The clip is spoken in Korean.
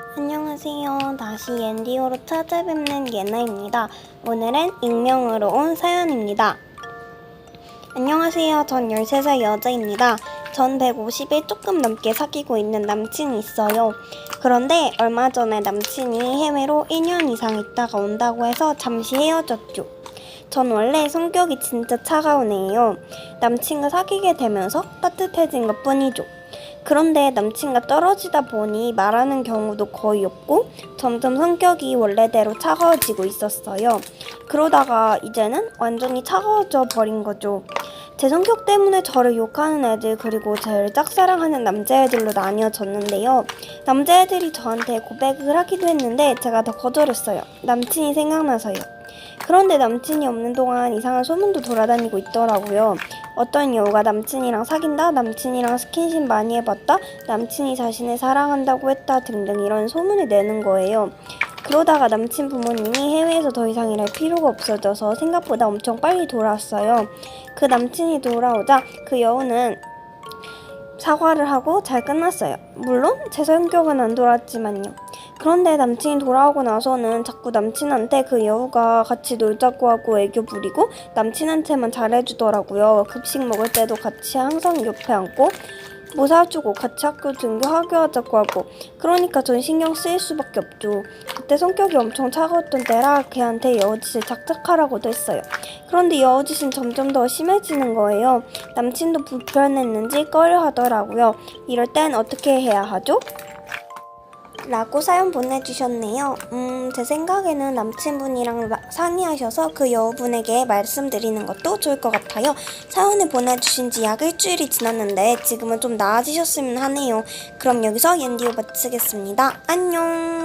안녕하세요. 다시 옌디오로 찾아뵙는 예나입니다. 오늘은 익명으로 온 사연입니다. 안녕하세요. 전 13살 여자입니다. 전 150일 조금 넘게 사귀고 있는 남친이 있어요. 그런데 얼마 전에 남친이 해외로 1년 이상 있다가 온다고 해서 잠시 헤어졌죠. 전 원래 성격이 진짜 차가운 애예요. 남친과 사귀게 되면서 따뜻해진 것 뿐이죠. 그런데 남친과 떨어지다 보니 말하는 경우도 거의 없고 점점 성격이 원래대로 차가워지고 있었어요. 그러다가 이제는 완전히 차가워져 버린 거죠. 제 성격 때문에 저를 욕하는 애들 그리고 저를 짝사랑하는 남자애들로 나뉘어졌는데요. 남자애들이 저한테 고백을 하기도 했는데 제가 다 거절했어요. 남친이 생각나서요. 그런데 남친이 없는 동안 이상한 소문도 돌아다니고 있더라고요. 어떤 여우가 남친이랑 사귄다, 남친이랑 스킨십 많이 해봤다, 남친이 자신을 사랑한다고 했다 등등 이런 소문을 내는 거예요. 그러다가 남친 부모님이 해외에서 더 이상 일할 필요가 없어져서 생각보다 엄청 빨리 돌아왔어요. 그 남친이 돌아오자 그 여우는 사과를 하고 잘 끝났어요. 물론 제 성격은 안 돌았지만요. 그런데 남친이 돌아오고 나서는 자꾸 남친한테 그 여우가 같이 놀자고 하고 애교 부리고 남친한테만 잘해주더라고요. 급식 먹을 때도 같이 항상 옆에 앉고 뭐 사주고 같이 학교 등교하게 하자고 하고. 그러니까 전 신경 쓰일 수밖에 없죠. 그때 성격이 엄청 차가웠던 때라 걔한테 여우짓을 작작하라고도 했어요. 그런데 여우짓은 점점 더 심해지는 거예요. 남친도 불편했는지 꺼려하더라고요. 이럴 땐 어떻게 해야 하죠? 라고 사연 보내주셨네요. 제 생각에는 남친분이랑 상의하셔서 그 여우분에게 말씀드리는 것도 좋을 것 같아요. 사연을 보내주신 지 약 일주일이 지났는데 지금은 좀 나아지셨으면 하네요. 그럼 여기서 옌디오 마치겠습니다. 안녕.